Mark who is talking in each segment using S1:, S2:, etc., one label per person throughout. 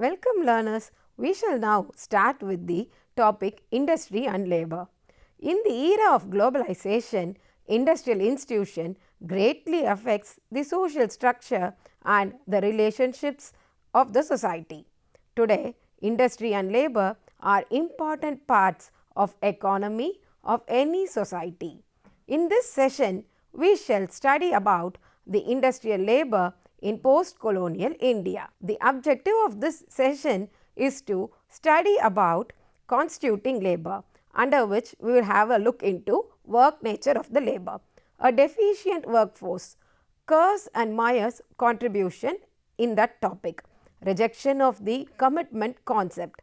S1: Welcome learners, we shall now start with the topic industry and labour. In the era of globalization, industrial institution greatly affects the social structure and the relationships of the society. Today, industry and labour are important parts of economy of any society. In this session, we shall study about the industrial labour in post-colonial India. The objective of this session is to study about constituting labour, under which we will have a look into work nature of the labour, a deficient workforce, Kerr's and Meyer's contribution in that topic, rejection of the commitment concept,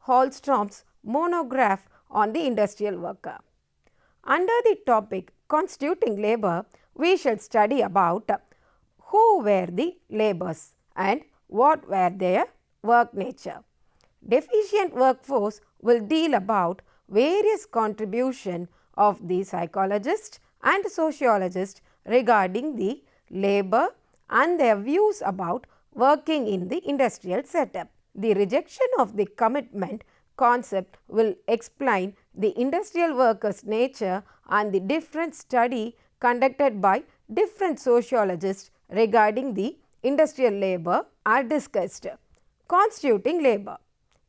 S1: Hallstrom's monograph on the industrial worker. Under the topic constituting labour, we shall study about who were the labourers and what were their work nature. Deficient workforce will deal about various contribution of the psychologist and sociologist regarding the labour and their views about working in the industrial setup. The rejection of the commitment concept will explain the industrial workers' nature and the different study conducted by different sociologists regarding the industrial labour are discussed. Constituting labour.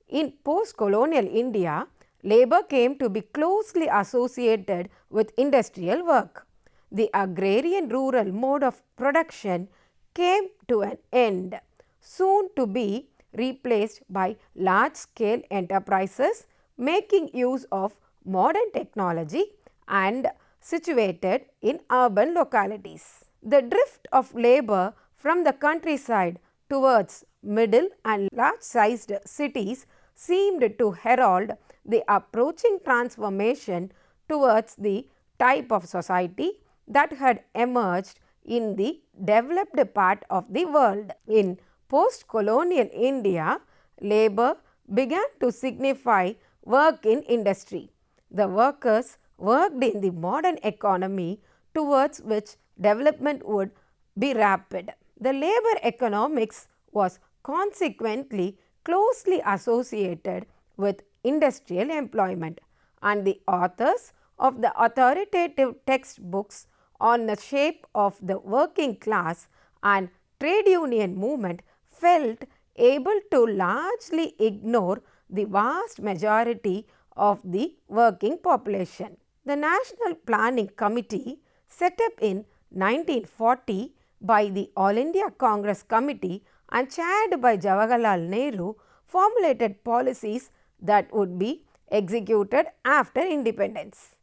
S1: In post-colonial India, labour came to be closely associated with industrial work. The agrarian rural mode of production came to an end, soon to be replaced by large-scale enterprises making use of modern technology and situated in urban localities. The drift of labour from the countryside towards middle and large-sized cities seemed to herald the approaching transformation towards the type of society that had emerged in the developed part of the world. In post-colonial India, labour began to signify work in industry. The workers worked in the modern economy towards which development would be rapid. The labour economics was consequently closely associated with industrial employment, and the authors of the authoritative textbooks on the shape of the working class and trade union movement felt able to largely ignore the vast majority of the working population. The National Planning Committee, set up in 1940 by the All India Congress Committee and chaired by Jawaharlal Nehru, formulated policies that would be executed after independence.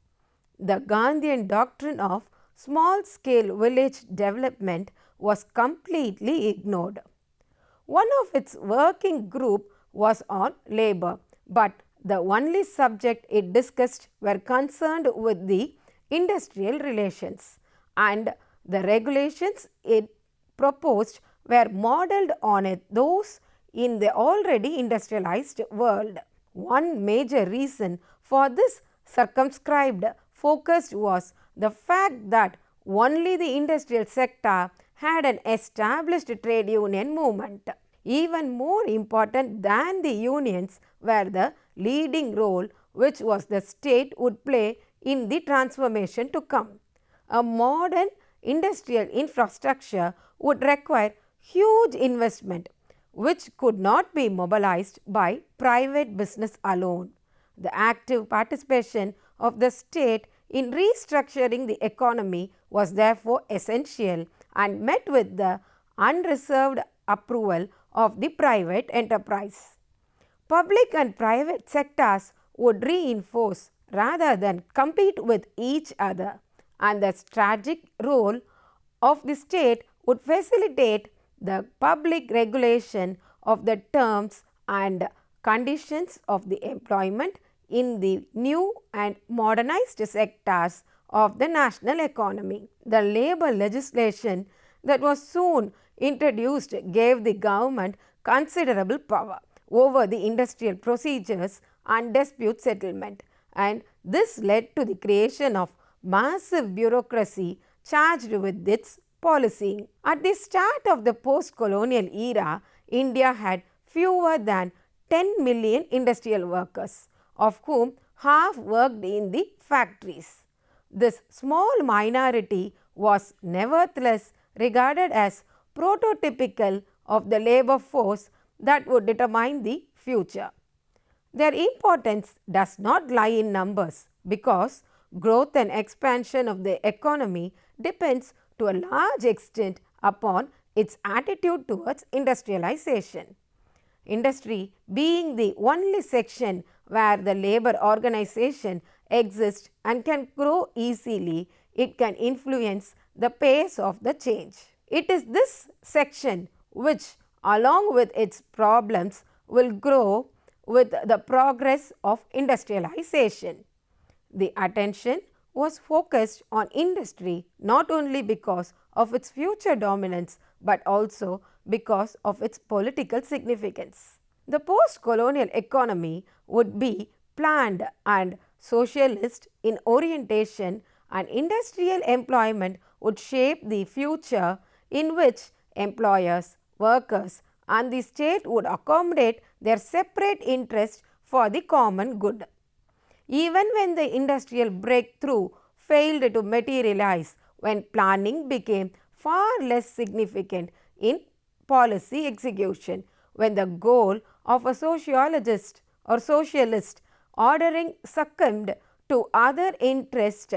S1: The Gandhian doctrine of small-scale village development was completely ignored. One of its working group was on labour, but the only subject it discussed were concerned with the industrial relations, and the regulations it proposed were modelled on those in the already industrialized world. One major reason for this circumscribed focus was the fact that only the industrial sector had an established trade union movement. Even more important than the unions were the leading role which was the state would play in the transformation to come. A modern industrial infrastructure would require huge investment which could not be mobilized by private business alone. The active participation of the state in restructuring the economy was therefore essential and met with the unreserved approval of the private enterprise. Public and private sectors would reinforce rather than compete with each other, and the strategic role of the state would facilitate the public regulation of the terms and conditions of the employment in the new and modernized sectors of the national economy. The labour legislation that was soon introduced gave the government considerable power over the industrial procedures and dispute settlement, and this led to the creation of massive bureaucracy charged with its policing. At the start of the post-colonial era, India had fewer than 10 million industrial workers, of whom half worked in the factories. This small minority was nevertheless regarded as prototypical of the labor force that would determine the future. Their importance does not lie in numbers because growth and expansion of the economy depends to a large extent upon its attitude towards industrialization. Industry being the only section where the labor organization exists and can grow easily, it can influence the pace of the change. It is this section which, along with its problems, will grow with the progress of industrialization. The attention was focused on industry not only because of its future dominance but also because of its political significance. The post-colonial economy would be planned and socialist in orientation, and industrial employment would shape the future in which employers, workers and the state would accommodate their separate interests for the common good. Even when the industrial breakthrough failed to materialize, when planning became far less significant in policy execution, when the goal of a sociologist or socialist ordering succumbed to other interests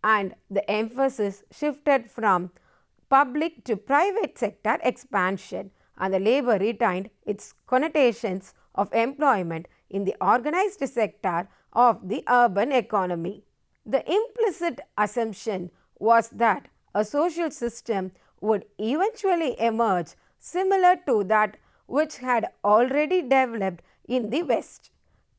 S1: and the emphasis shifted from public to private sector expansion, and the labor retained its connotations of employment in the organized sector of the urban economy. The implicit assumption was that a social system would eventually emerge similar to that which had already developed in the West.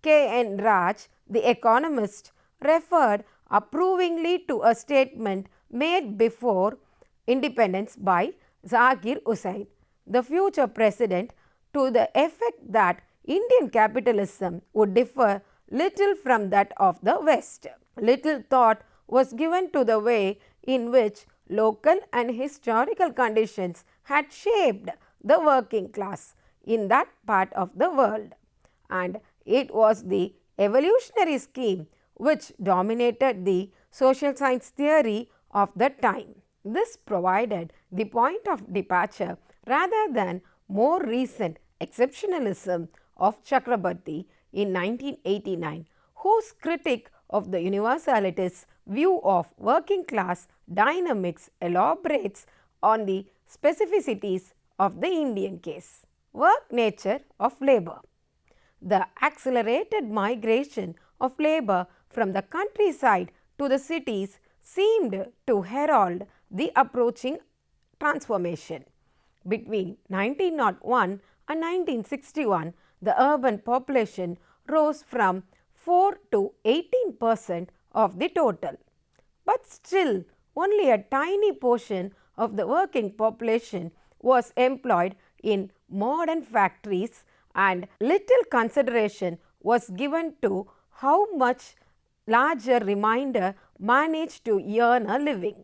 S1: K. N. Raj, the economist, referred approvingly to a statement made before independence by Zakir Hussain, the future president, to the effect that Indian capitalism would differ little from that of the West. Little thought was given to the way in which local and historical conditions had shaped the working class in that part of the world, and it was the evolutionary scheme which dominated the social science theory of the time. This provided the point of departure rather than more recent exceptionalism of Chakrabarti in 1989, whose critique of the universalist view of working class dynamics elaborates on the specificities of the Indian case. Work nature of labor. The accelerated migration of labor from the countryside to the cities seemed to herald the approaching transformation. Between 1901 and 1961, the urban population rose from 4 to 18% of the total. But still, only a tiny portion of the working population was employed in modern factories, and little consideration was given to how much larger remainder managed to earn a living,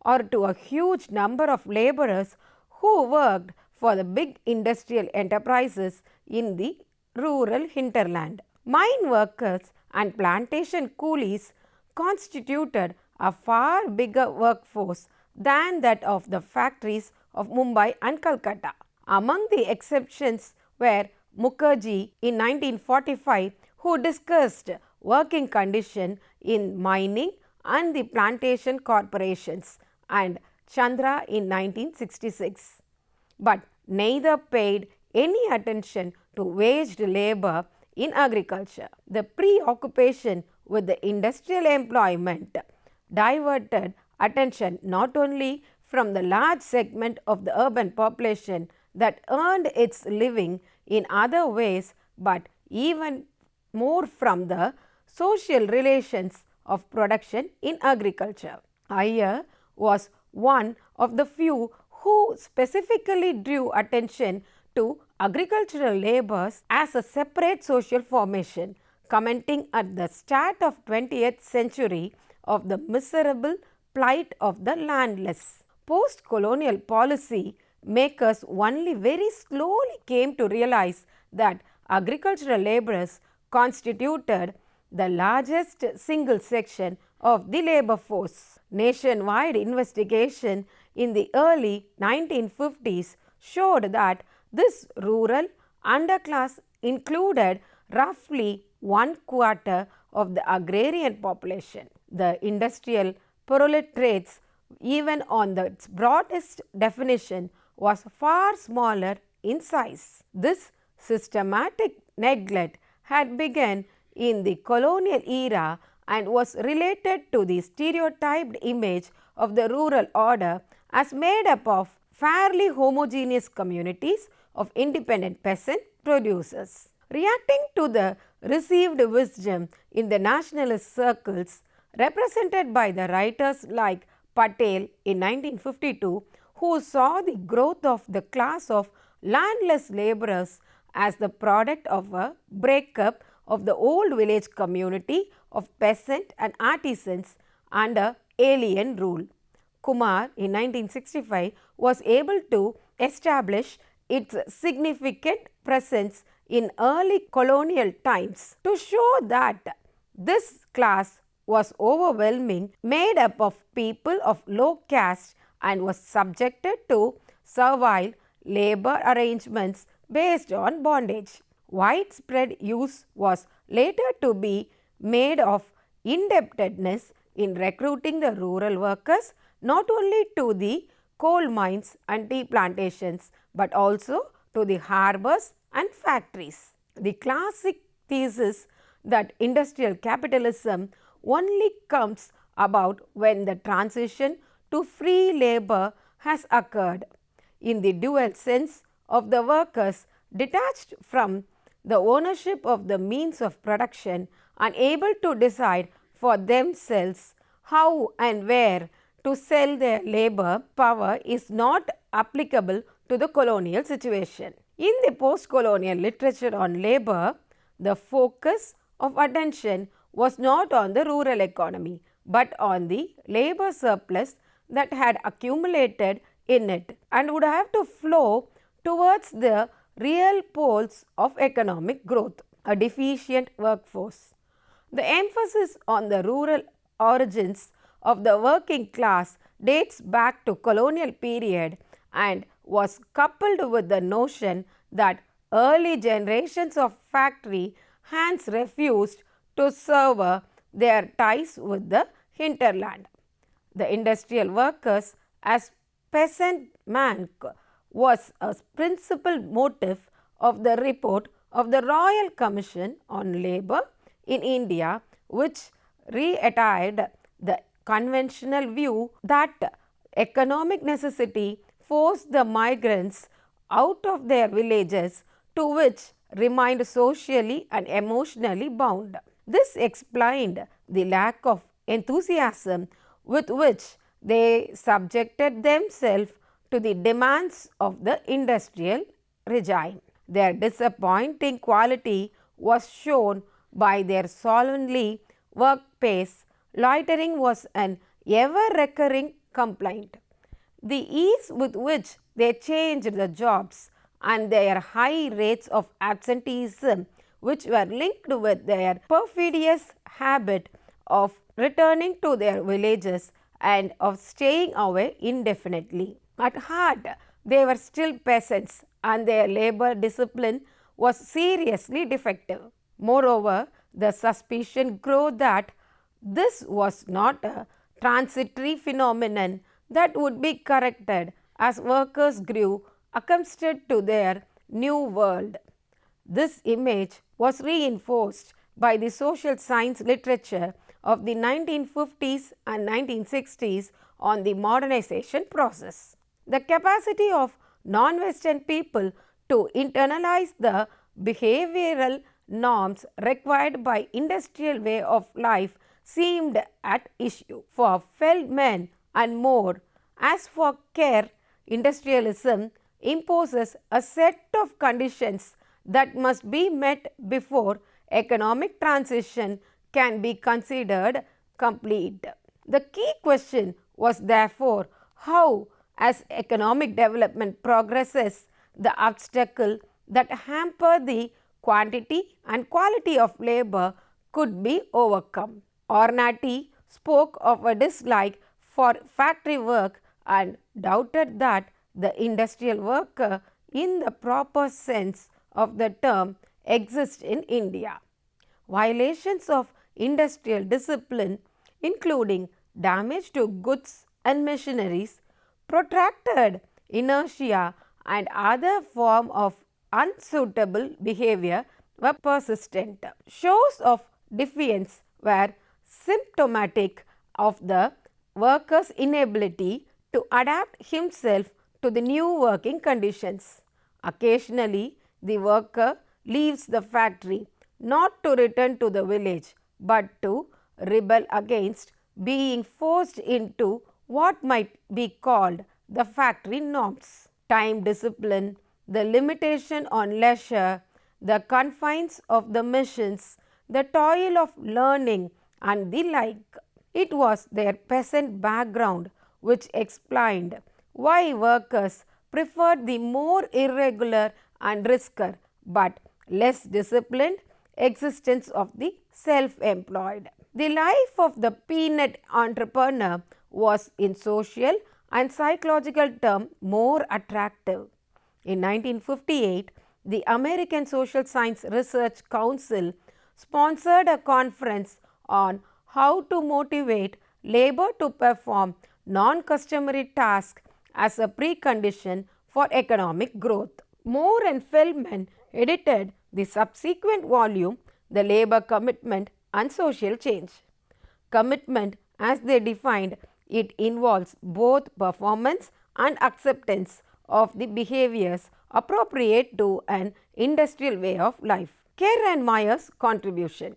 S1: or to a huge number of laborers who worked for the big industrial enterprises in the rural hinterland. Mine workers and plantation coolies constituted a far bigger workforce than that of the factories of Mumbai and Calcutta. Among the exceptions were Mukherjee in 1945, who discussed working condition in mining and the plantation corporations, and Chandra in 1966. But neither paid any attention to waged labor in agriculture. The preoccupation with the industrial employment diverted attention not only from the large segment of the urban population that earned its living in other ways, but even more from the social relations of production in agriculture. Iyer was one of the few who specifically drew attention to agricultural labours as a separate social formation, commenting at the start of 20th century of the miserable plight of the landless. Post-colonial policy makers only very slowly came to realize that agricultural laborers constituted the largest single section of the labor force. Nationwide investigation in the early 1950s showed that this rural underclass included roughly 1/4 of the agrarian population. The industrial proletariats, even on its broadest definition, was far smaller in size. This systematic neglect had begun in the colonial era and was related to the stereotyped image of the rural order as made up of fairly homogeneous communities of independent peasant producers. Reacting to the received wisdom in the nationalist circles, represented by the writers like Patel in 1952, who saw the growth of the class of landless laborers as the product of a breakup of the old village community of peasant and artisans under alien rule. Kumar in 1965 was able to establish its significant presence in early colonial times to show that this class was overwhelming, made up of people of low caste and was subjected to servile labor arrangements based on bondage. Widespread use was later to be made of indebtedness in recruiting the rural workers not only to the coal mines and tea plantations but also to the harbors and factories. The classic thesis that industrial capitalism only comes about when the transition to free labor has occurred, in the dual sense of the workers detached from the ownership of the means of production, unable to decide for themselves how and where to sell their labor power, is not applicable to the colonial situation. In the post-colonial literature on labor, the focus of attention was not on the rural economy, but on the labor surplus that had accumulated in it and would have to flow towards the real poles of economic growth, a deficient workforce. The emphasis on the rural origins of the working class dates back to colonial period and was coupled with the notion that early generations of factory hands refused to sever their ties with the hinterland. The industrial workers as peasant man was a principal motive of the report of the Royal Commission on Labour in India, which reiterated the conventional view that economic necessity forced the migrants out of their villages, to which remained socially and emotionally bound. This explained the lack of enthusiasm with which they subjected themselves to the demands of the industrial regime. Their disappointing quality was shown by their solemnly work pace. Loitering was an ever-recurring complaint. The ease with which they changed the jobs and their high rates of absenteeism, which were linked with their perfidious habit of returning to their villages and of staying away indefinitely. At heart, they were still peasants and their labor discipline was seriously defective. Moreover, the suspicion grew that this was not a transitory phenomenon that would be corrected as workers grew accustomed to their new world. This image was reinforced by the social science literature of the 1950s and 1960s on the modernization process. The capacity of non-Western people to internalize the behavioral norms required by industrial way of life seemed at issue. For Feldman and more, as for Kerr, industrialism imposes a set of conditions that must be met before economic transition can be considered complete. The key question was therefore how As economic development progresses, the obstacle that hamper the quantity and quality of labor could be overcome. Ornati spoke of a dislike for factory work and doubted that the industrial worker in the proper sense of the term exists in India. Violations of industrial discipline, including damage to goods and machineries, protracted inertia, and other form of unsuitable behavior were persistent. Shows of defiance were symptomatic of the worker's inability to adapt himself to the new working conditions. Occasionally, the worker leaves the factory not to return to the village, but to rebel against being forced into what might be called the factory norms. Time discipline, the limitation on leisure, the confines of the machines, the toil of learning, and the like. It was their peasant background which explained why workers preferred the more irregular and riskier but less disciplined existence of the self-employed. The life of the peanut entrepreneur was in social and psychological terms more attractive. In 1958, the American Social Science Research Council sponsored a conference on how to motivate labor to perform non-customary tasks as a precondition for economic growth. Moore and Feldman edited the subsequent volume, The Labor Commitment and Social Change. Commitment, as they defined it, involves both performance and acceptance of the behaviors appropriate to an industrial way of life. Kerr and Myers' contribution.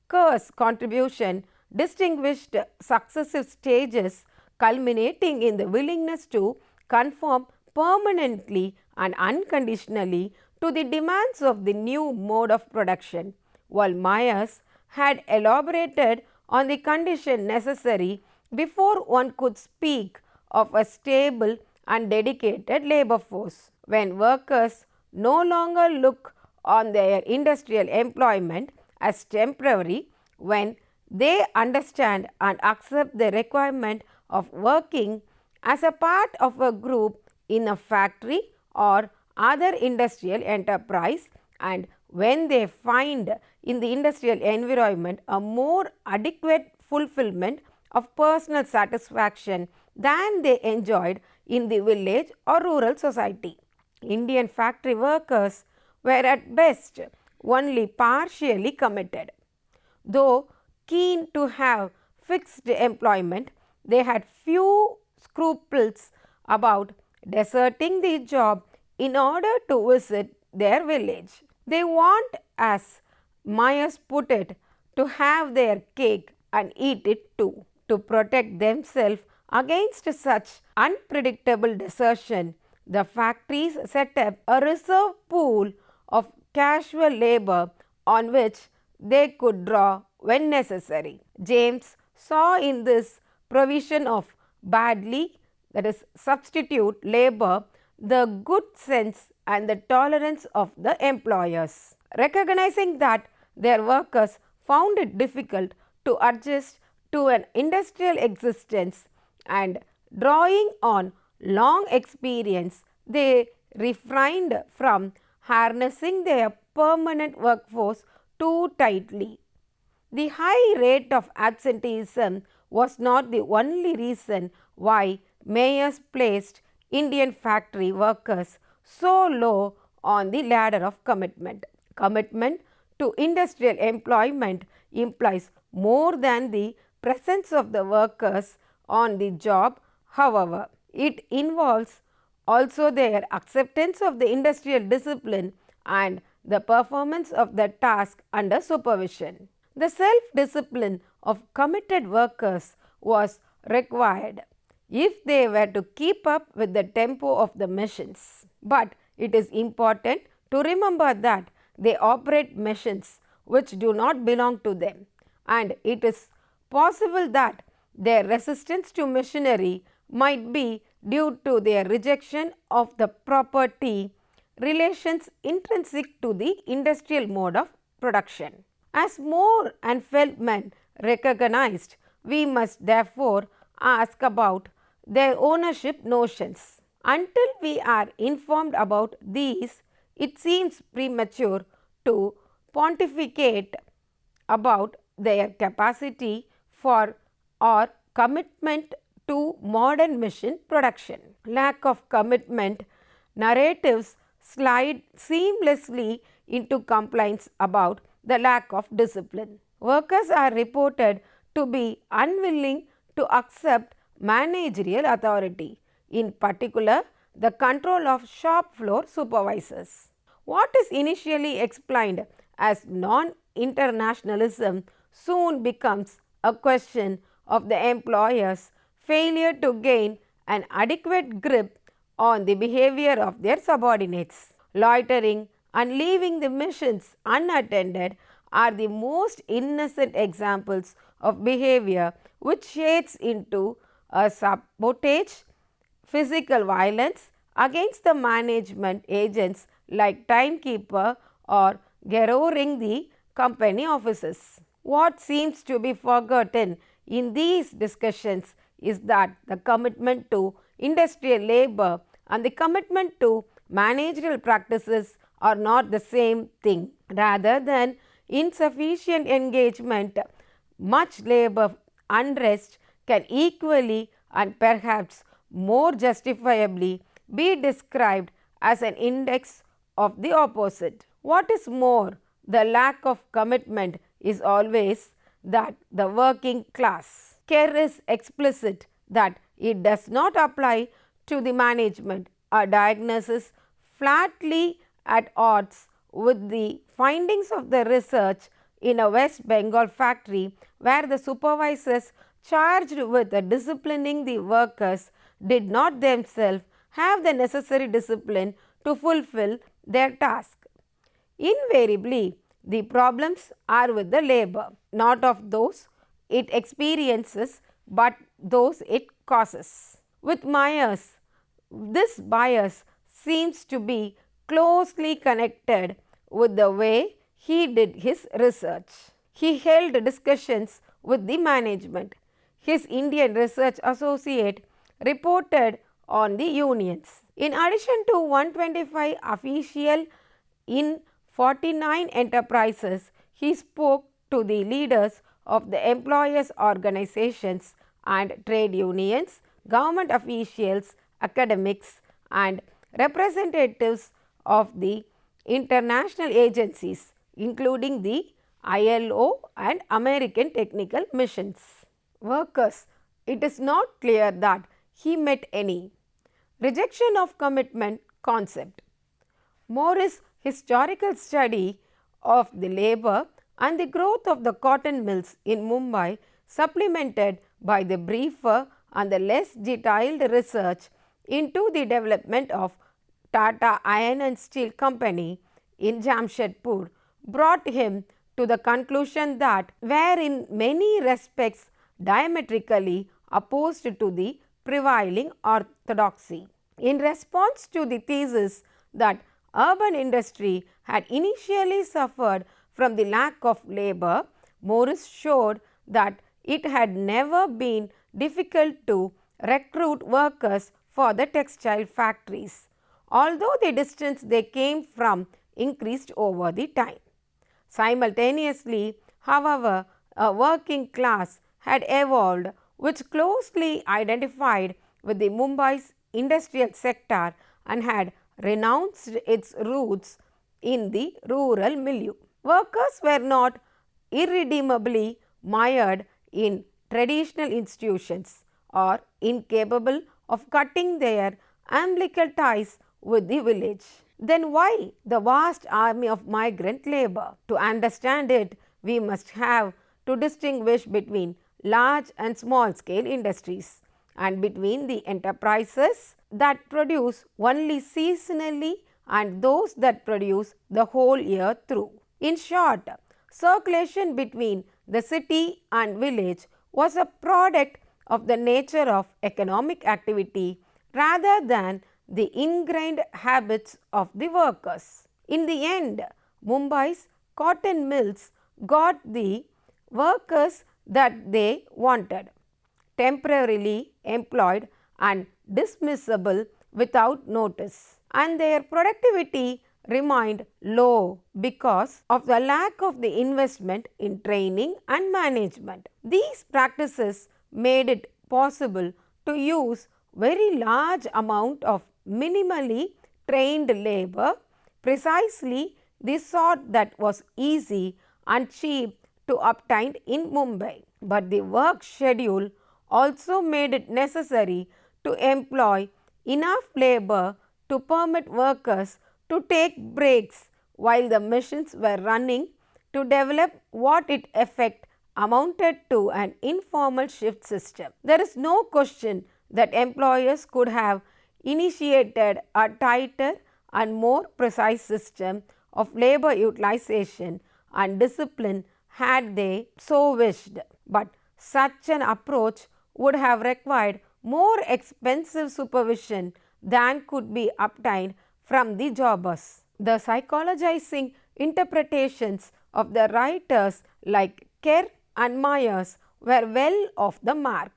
S1: Kerr's contribution distinguished successive stages culminating in the willingness to conform permanently and unconditionally to the demands of the new mode of production, while Myers had elaborated on the condition necessary before one could speak of a stable and dedicated labor force. When workers no longer look on their industrial employment as temporary, when they understand and accept the requirement of working as a part of a group in a factory or other industrial enterprise, and when they find in the industrial environment a more adequate fulfillment of personal satisfaction than they enjoyed in the village or rural society. Indian factory workers were at best only partially committed. Though keen to have fixed employment, they had few scruples about deserting the job in order to visit their village. They want, as Myers put it, to have their cake and eat it too. To protect themselves against such unpredictable desertion, the factories set up a reserve pool of casual labor on which they could draw when necessary. James saw in this provision of badly, that is, substitute labor, the good sense and the tolerance of the employers. Recognizing that their workers found it difficult to adjust to an industrial existence and drawing on long experience, they refrained from harnessing their permanent workforce too tightly. The high rate of absenteeism was not the only reason why Myers placed Indian factory workers so low on the ladder of commitment. Commitment to industrial employment implies more than the presence of the workers on the job. However, it involves also their acceptance of the industrial discipline and the performance of the task under supervision. The self-discipline of committed workers was required if they were to keep up with the tempo of the machines. But it is important to remember that they operate machines which do not belong to them, and it is possible that their resistance to machinery might be due to their rejection of the property relations intrinsic to the industrial mode of production. As Moore and Feldman recognized, we must therefore ask about their ownership notions. Until we are informed about these, it seems premature to pontificate about their capacity for or commitment to modern machine production. Lack of commitment narratives slide seamlessly into complaints about the lack of discipline. Workers are reported to be unwilling to accept managerial authority, in particular the control of shop floor supervisors. What is initially explained as non-internationalism soon becomes a question of the employer's failure to gain an adequate grip on the behavior of their subordinates. Loitering and leaving the machines unattended are the most innocent examples of behavior which shades into a sabotage, physical violence against the management agents like timekeeper or garroting the company offices. What seems to be forgotten in these discussions is that the commitment to industrial labor and the commitment to managerial practices are not the same thing. Rather than insufficient engagement, much labor unrest can equally and perhaps more justifiably be described as an index of the opposite. What is more, the lack of commitment is always that the working class. Kerr is explicit that it does not apply to the management. A diagnosis flatly at odds with the findings of the research in a West Bengal factory where the supervisors charged with disciplining the workers did not themselves have the necessary discipline to fulfill their task. Invariably, the problems are with the labor, not of those it experiences, but those it causes. With Myers, this bias seems to be closely connected with the way he did his research. He held discussions with the management. His Indian research associate reported on the unions. In addition to 125 official in 49 enterprises, he spoke to the leaders of the employers' organizations and trade unions, government officials, academics, and representatives of the international agencies, including the ILO and American Technical Missions. Workers, it is not clear that he met any. Rejection of commitment concept. Morris' historical study of the labor and the growth of the cotton mills in Mumbai, supplemented by the briefer and the less detailed research into the development of Tata Iron and Steel Company in Jamshedpur, brought him to the conclusion that were in many respects diametrically opposed to the prevailing orthodoxy. In response to the thesis that urban industry had initially suffered from the lack of labor, Morris showed that it had never been difficult to recruit workers for the textile factories, although the distance they came from increased over the time. Simultaneously, however, a working class had evolved which closely identified with the Mumbai's industrial sector and had renounced its roots in the rural milieu. Workers were not irredeemably mired in traditional institutions or incapable of cutting their umbilical ties with the village. Then why the vast army of migrant labor? To understand it, we must have to distinguish between large and small scale industries and between the enterprises that produce only seasonally and those that produce the whole year through. In short, circulation between the city and village was a product of the nature of economic activity rather than the ingrained habits of the workers. In the end, Mumbai's cotton mills got the workers that they wanted, temporarily employed and dismissible without notice, and their productivity remained low because of the lack of the investment in training and management. These practices made it possible to use very large amount of minimally trained labor, precisely the sort that was easy and cheap to obtain in Mumbai. But the work schedule also made it necessary to employ enough labor to permit workers to take breaks while the machines were running, to develop what in effect amounted to an informal shift system. There is no question that employers could have initiated a tighter and more precise system of labor utilization and discipline had they so wished, but such an approach would have required more expensive supervision than could be obtained from the jobbers. The psychologizing interpretations of the writers like Kerr and Myers were well off the mark.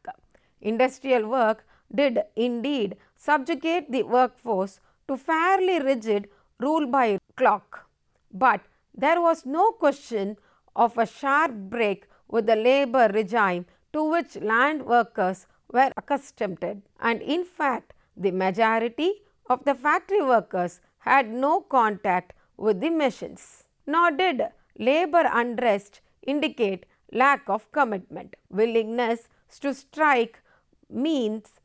S1: Industrial work did indeed subjugate the workforce to fairly rigid rule by clock, but there was no question of a sharp break with the labor regime to which land workers were accustomed, and in fact the majority of the factory workers had no contact with the machines. Nor did labor unrest indicate lack of commitment. Willingness to strike means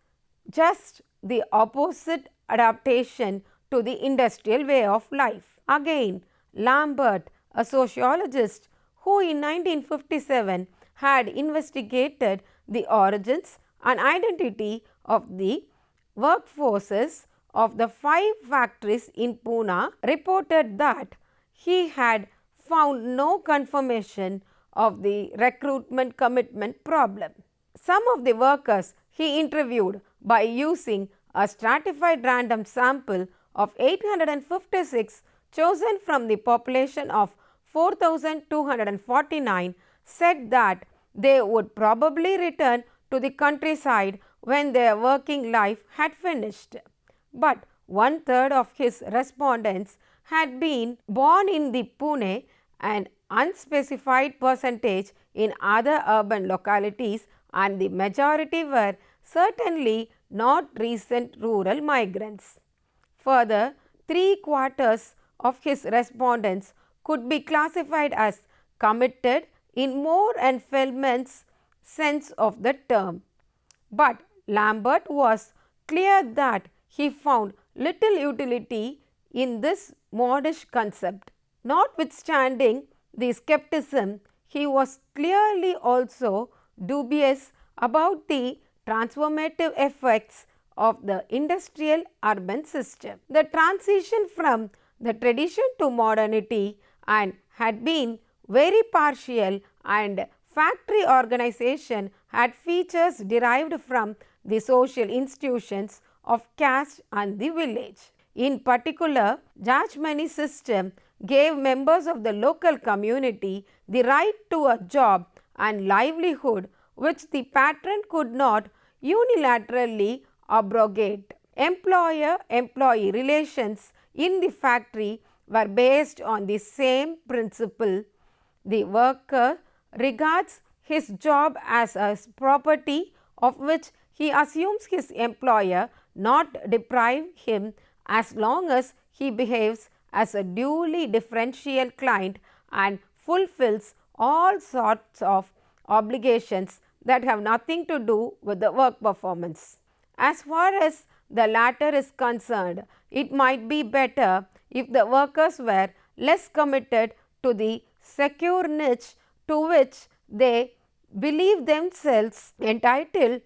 S1: just the opposite, adaptation to the industrial way of life. Again, Lambert, a sociologist who in 1957 had investigated the origins and identity of the workforces of the 5 factories in Pune, reported that he had found no confirmation of the recruitment commitment problem. Some of the workers he interviewed by using a stratified random sample of 856 chosen from the population of 4,249 said that they would probably return to the countryside when their working life had finished. But 1/3 of his respondents had been born in the Pune, an unspecified percentage in other urban localities, and the majority were certainly not recent rural migrants. Further, 3/4 of his respondents could be classified as committed in Moore and Feldman's sense of the term. But Lambert was clear that he found little utility in this modish concept. Notwithstanding the skepticism, he was clearly also dubious about the transformative effects of the industrial urban system. The transition from the tradition to modernity and had been very partial, and factory organization had features derived from the social institutions of caste and the village. In particular, Jajmani system gave members of the local community the right to a job and livelihood which the patron could not unilaterally abrogate. Employer-employee relations in the factory were based on the same principle. The worker regards his job as a property of which he assumes his employer not deprive him as long as he behaves as a duly differential client and fulfills all sorts of obligations that have nothing to do with the work performance. As far as the latter is concerned, it might be better if the workers were less committed to the secure niche to which they believe themselves entitled,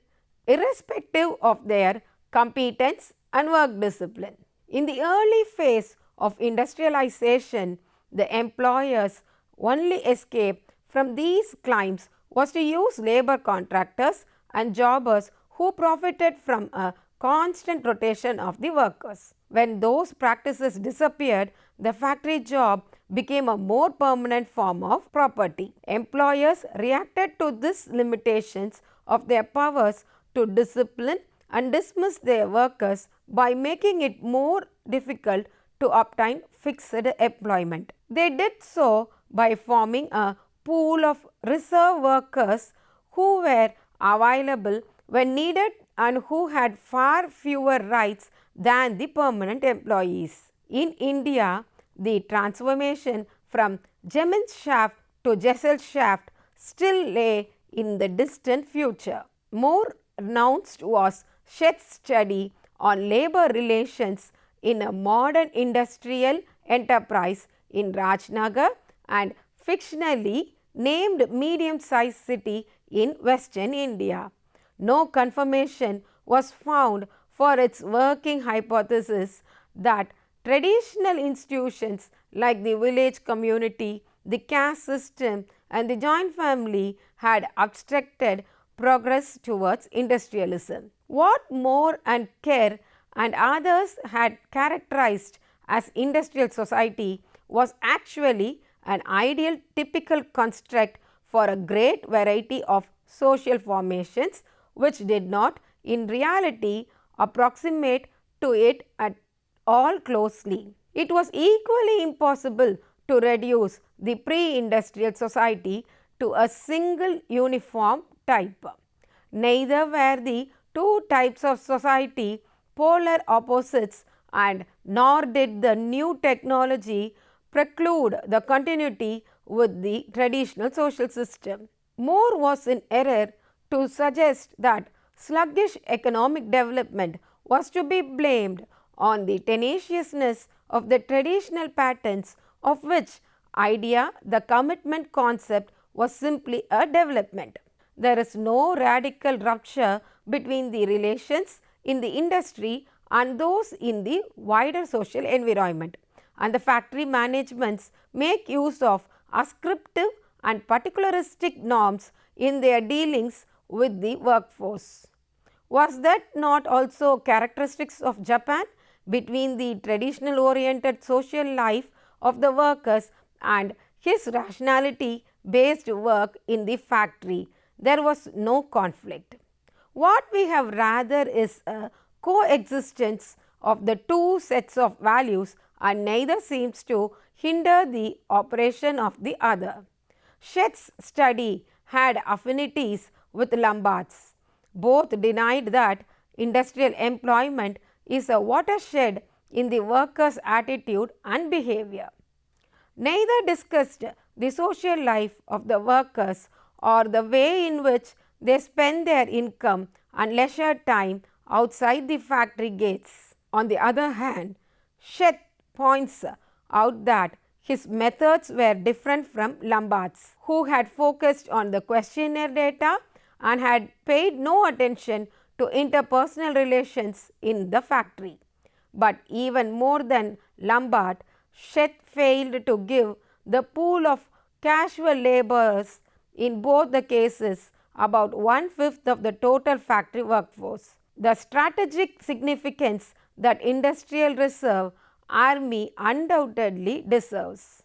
S1: irrespective of their competence and work discipline. In the early phase of industrialization, the employer's only escape from these climes was to use labor contractors and jobbers who profited from a constant rotation of the workers. When those practices disappeared, the factory job became a more permanent form of property. Employers reacted to these limitations of their powers to discipline and dismiss their workers by making it more difficult to obtain fixed employment. They did so by forming a pool of reserve workers who were available when needed and who had far fewer rights than the permanent employees. In India, the transformation from Gemeinschaft to Gesellschaft still lay in the distant future. More announced was Schett's study on labor relations in a modern industrial enterprise in Rajnagar and fictionally named medium-sized city in western India. No confirmation was found for its working hypothesis that traditional institutions like the village community, the caste system and the joint family had obstructed progress towards industrialism. What Moore and Kerr and others had characterized as industrial society was actually an ideal typical construct for a great variety of social formations which did not in reality approximate to it at all closely. It was equally impossible to reduce the pre-industrial society to a single uniform type. Neither were the two types of society polar opposites and nor did the new technology preclude the continuity with the traditional social system. Moore was in error to suggest that sluggish economic development was to be blamed on the tenaciousness of the traditional patterns of which idea the commitment concept was simply a development. There is no radical rupture between the relations in the industry and those in the wider social environment, and the factory managements make use of ascriptive and particularistic norms in their dealings with the workforce. Was that not also characteristics of Japan between the traditional oriented social life of the workers and his rationality based work in the factory? There was no conflict. What we have rather is a coexistence of the two sets of values and neither seems to hinder the operation of the other. Schett's study had affinities with Lombard's. Both denied that industrial employment is a watershed in the workers' attitude and behavior. Neither discussed the social life of the workers or the way in which they spend their income and leisure time outside the factory gates. On the other hand, Schett points out that his methods were different from Lombard's, who had focused on the questionnaire data and had paid no attention to interpersonal relations in the factory. But even more than Lombard, Schett failed to give the pool of casual laborers in both the cases about 1/5 of the total factory workforce. The strategic significance that industrial reserve army undoubtedly deserves.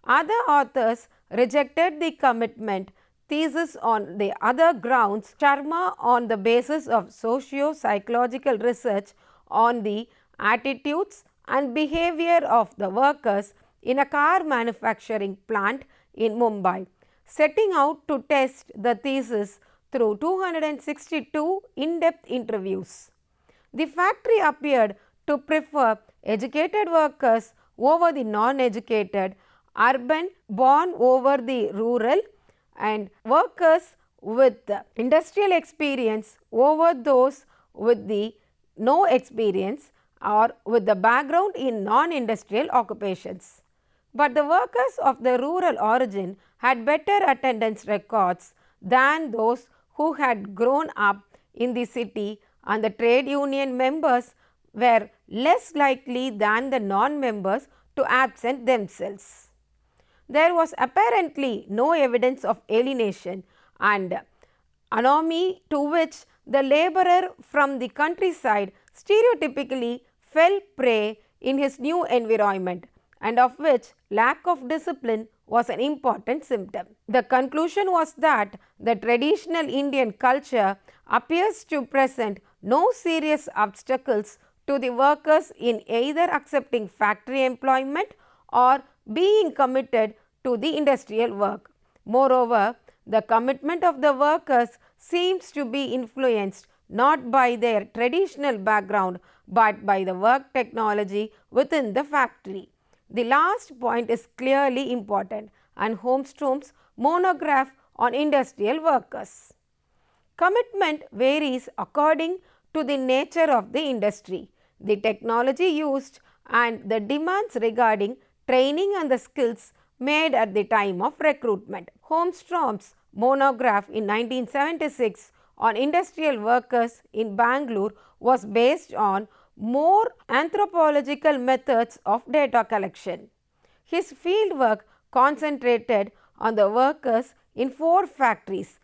S1: Other authors rejected the commitment thesis on the other grounds, Sharma on the basis of socio-psychological research on the attitudes and behavior of the workers in a car manufacturing plant in Mumbai, setting out to test the thesis through 262 in-depth interviews. The factory appeared to prefer educated workers over the non-educated, urban born over the rural, and workers with industrial experience over those with the no experience or with the background in non-industrial occupations. But the workers of the rural origin had better attendance records than those who had grown up in the city, and the trade union members were less likely than the non-members to absent themselves. There was apparently no evidence of alienation and anomie to which the laborer from the countryside stereotypically fell prey in his new environment, and of which lack of discipline was an important symptom. The conclusion was that the traditional Indian culture appears to present no serious obstacles to the workers in either accepting factory employment or being committed to the industrial work. Moreover, the commitment of the workers seems to be influenced not by their traditional background but by the work technology within the factory. The last point is clearly important, and Holmstrom's monograph on industrial workers. Commitment varies according to the nature of the industry, the technology used, and the demands regarding training and the skills made at the time of recruitment. Holmstrom's monograph in 1976 on industrial workers in Bangalore was based on more anthropological methods of data collection. His fieldwork concentrated on the workers in 4 factories,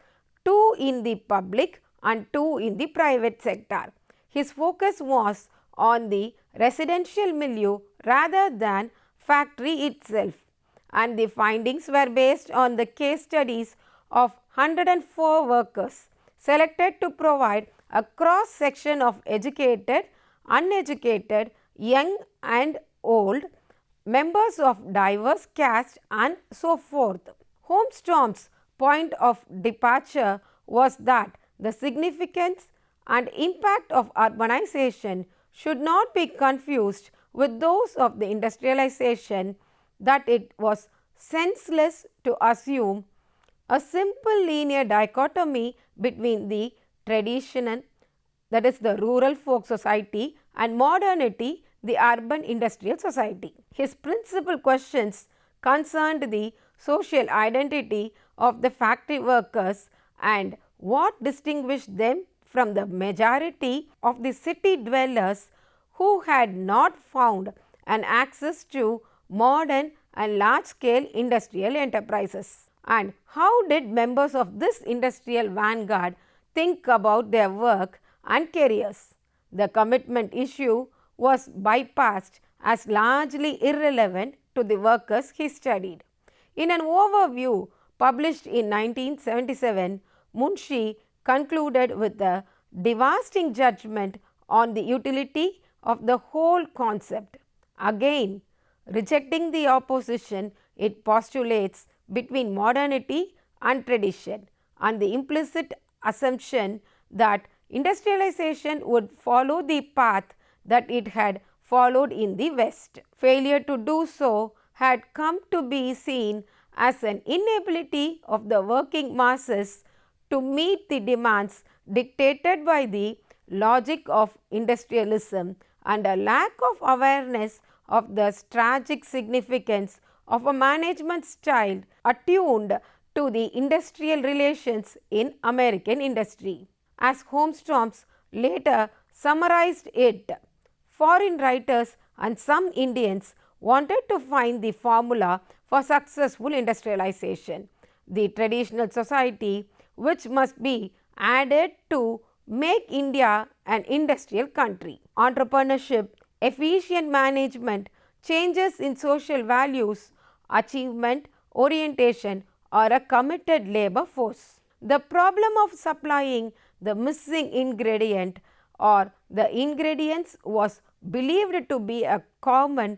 S1: 2 in the public and 2 in the private sector. His focus was on the residential milieu rather than factory itself, and the findings were based on the case studies of 104 workers selected to provide a cross section of educated, uneducated, young and old, members of diverse caste and so forth. Holmstrom's point of departure was that the significance and impact of urbanization should not be confused with those of the industrialization, that it was senseless to assume a simple linear dichotomy between the traditional, that is the rural folk society, and modernity, the urban industrial society. His principal questions concerned the social identity of the factory workers and what distinguished them from the majority of the city dwellers who had not found an access to modern and large scale industrial enterprises. And how did members of this industrial vanguard think about their work and careers? The commitment issue was bypassed as largely irrelevant to the workers he studied. In an overview published in 1977, Munshi concluded with a devastating judgment on the utility of the whole concept. Again, rejecting the opposition it postulates between modernity and tradition, and the implicit assumption that industrialization would follow the path that it had followed in the West. Failure to do so had come to be seen as an inability of the working masses to meet the demands dictated by the logic of industrialism, and a lack of awareness of the tragic significance of a management style attuned to the industrial relations in American industry. As Holmstrom's later summarized it, foreign writers and some Indians wanted to find the formula for successful industrialization. The traditional society, which must be added to make India an industrial country. Entrepreneurship, efficient management, changes in social values, achievement, orientation, or a committed labor force. The problem of supplying the missing ingredient or the ingredients was believed to be a common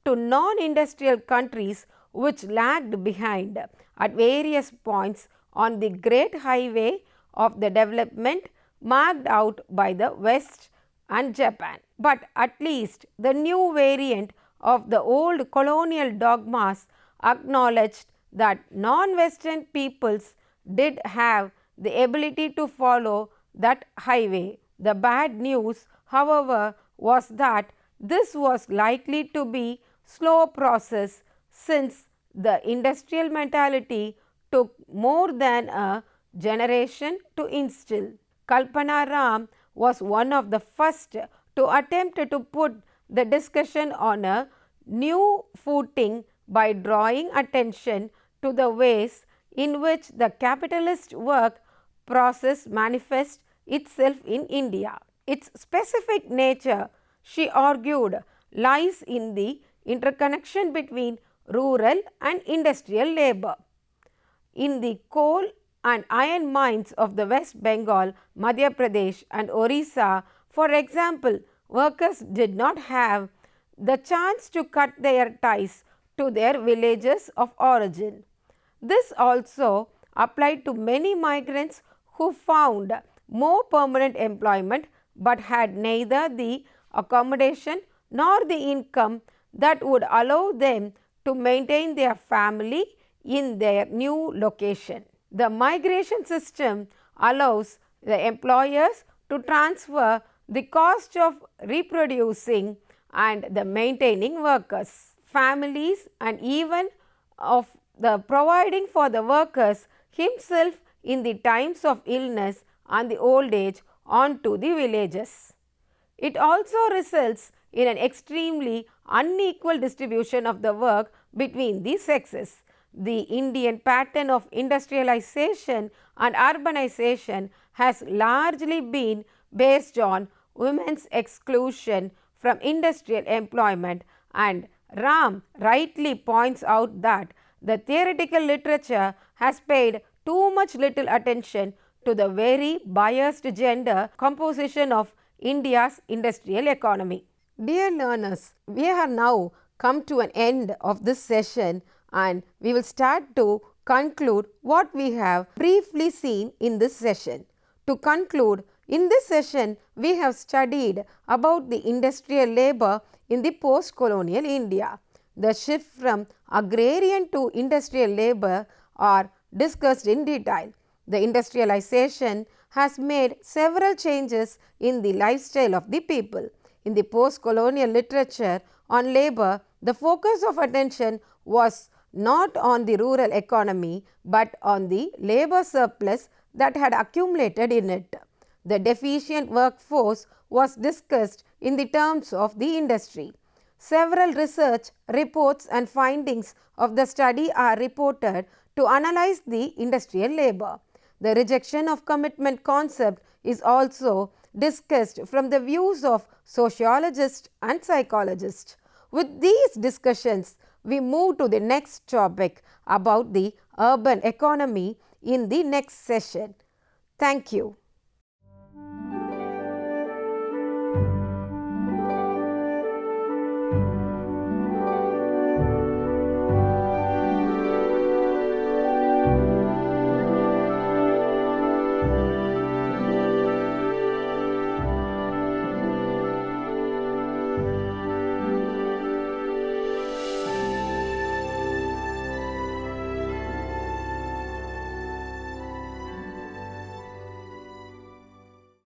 S1: to non-industrial countries which lagged behind at various points on the great highway of the development marked out by the West and Japan. But at least the new variant of the old colonial dogmas acknowledged that non-Western peoples did have the ability to follow that highway. The bad news, however, was that this was likely to be slow process, since the industrial mentality took more than a generation to instill. Kalpana Ram was one of the first to attempt to put the discussion on a new footing by drawing attention to the ways in which the capitalist work process manifests itself in India. Its specific nature, she argued, lies in the interconnection between rural and industrial labor. In the coal and iron mines of the West Bengal, Madhya Pradesh and Orissa, for example, workers did not have the chance to cut their ties to their villages of origin. This also applied to many migrants who found more permanent employment but had neither the accommodation nor the income that would allow them to maintain their family in their new location. The migration system allows the employers to transfer the cost of reproducing and the maintaining workers, families, and even of the providing for the workers himself in the times of illness and the old age onto the villages. It also results in an extremely unequal distribution of the work between the sexes. The Indian pattern of industrialization and urbanization has largely been based on women's exclusion from industrial employment, and Ram rightly points out that the theoretical literature has paid too much little attention to the very biased gender composition of India's industrial economy. Dear learners, we have now come to an end of this session and we will start to conclude what we have briefly seen in this session. To conclude, in this session, we have studied about the industrial labor in the post-colonial India. The shift from agrarian to industrial labor are discussed in detail. The industrialization has made several changes in the lifestyle of the people. In the post-colonial literature on labor, the focus of attention was not on the rural economy, but on the labor surplus that had accumulated in it. The deficient workforce was discussed in the terms of the industry. Several research reports and findings of the study are reported to analyze the industrial labor. The rejection of commitment concept is also discussed from the views of sociologists and psychologists. With these discussions, we move to the next topic about the urban economy in the next session. Thank you.